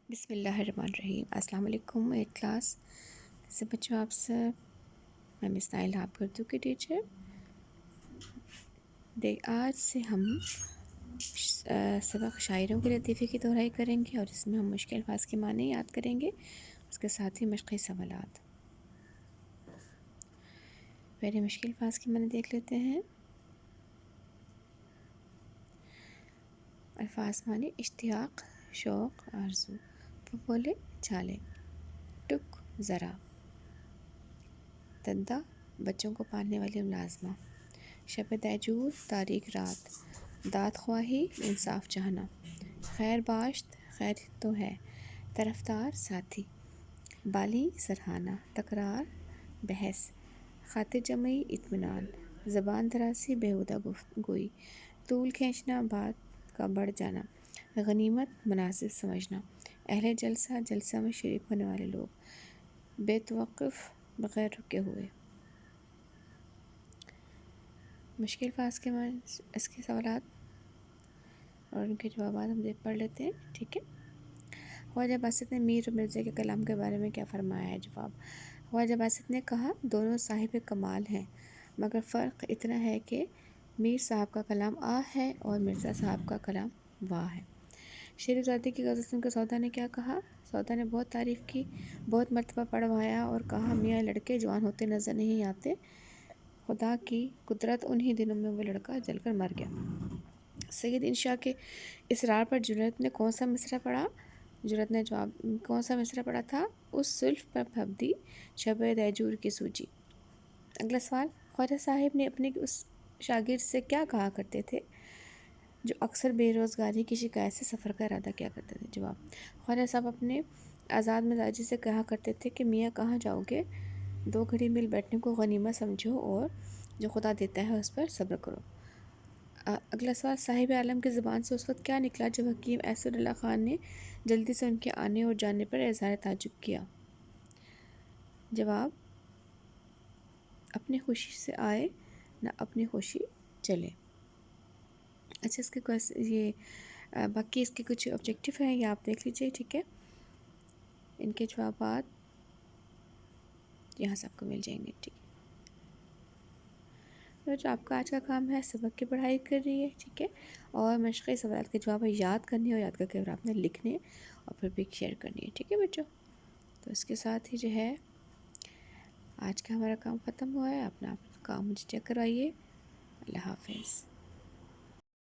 بسم اللہ الرحمن الرحیم۔ السلام علیکم ایٹ کلاس سے بچوں، آپ سے میں مس نائل، آپ اردو کی ٹیچر۔ آج سے ہم سبق شاعروں کے لطیفے کی دہرائی کریں گے، اور اس میں ہم مشکل الفاظ کے معنی یاد کریں گے، اس کے ساتھ ہی مشقی سوالات۔ پہلے مشکل الفاظ کے معنی دیکھ لیتے ہیں۔ الفاظ معنی: اشتیاق، شوق، آرزو، پھپھولے، چھالے، ٹک، ذرا، ددہ، بچوں کو پالنے والی ملازمہ، شب دہجور، تاریک رات، داد خواہی، انصاف چاہنا، خیر باشت، خیر تو ہے، طرفدار، ساتھی، بالی، سرہانا، تکرار، بحث، خاطر جمعی، اطمینان، زبان دراز، بیہودہ گوئی، طول کھینچنا، بات کا بڑھ جانا، غنیمت، مناسب سمجھنا، اہل جلسہ، جلسہ میں شریک ہونے والے لوگ، بے توقف، بغیر رکے ہوئے۔ مشکل الفاظ کے معنی، اس کے سوالات اور ان کے جوابات ہم پڑھ لیتے ہیں، ٹھیک ہے۔ خواجہ باسط نے میر اور مرزا کے کلام کے بارے میں کیا فرمایا ہے؟ جواب: خواجہ باسط نے کہا، دونوں صاحب کمال ہیں، مگر فرق اتنا ہے کہ میر صاحب کا کلام آ ہے اور مرزا صاحب کا کلام واہ ہے۔ شریف زادی کی غزل سن کر سودا نے کیا کہا؟ سودا نے بہت تعریف کی، بہت مرتبہ پڑھوایا اور کہا، میاں لڑکے جوان ہوتے نظر نہیں آتے، خدا کی قدرت، انہی دنوں میں وہ لڑکا جل کر مر گیا۔ سید انشاء کے اصرار پر جرأت نے کون سا مصرع پڑھا؟ جرأت نے جواب کون سا مصرع پڑھا تھا؟ اس زلف پر پھبدی شب دہجور کی سوجی۔ اگلا سوال: خواجہ صاحب نے اپنے اس شاگرد سے کیا کہا کرتے تھے جو اکثر بے روزگاری کی شکایت سے سفر کا ارادہ کیا کرتے تھے؟ جواب: خواجہ صاحب اپنے آزاد مزاجی سے کہا کرتے تھے کہ میاں کہاں جاؤ گے، 2 گھڑی مل بیٹھنے کو غنیمت سمجھو اور جو خدا دیتا ہے اس پر صبر کرو۔ اگلا سوال: صاحب عالم کی زبان سے اس وقت کیا نکلا جب حکیم اسد اللہ خان نے جلدی سے ان کے آنے اور جانے پر اظہار تعجب کیا؟ جواب: اپنی خوشی سے آئے، نہ اپنی خوشی چلے۔ اچھا، اس کے باقی اس کے کچھ آبجیکٹیو ہیں، یہ آپ دیکھ لیجئے، ٹھیک ہے۔ ان کے جوابات یہاں سے آپ کو مل جائیں گے، ٹھیک ہے۔ جو آپ کا آج کا کام ہے، سبق کی پڑھائی کر رہی ہے، ٹھیک ہے، اور مشقی سوالات کے جواب یاد کرنے اور یاد کر کے آپ نے لکھنے اور پھر بھی شیئر کرنی ہے، ٹھیک ہے بچوں۔ تو اس کے ساتھ ہی جو ہے آج کا ہمارا کام ختم ہوا ہے۔ اپنا کام مجھے چیک کروائیے۔ اللہ حافظ۔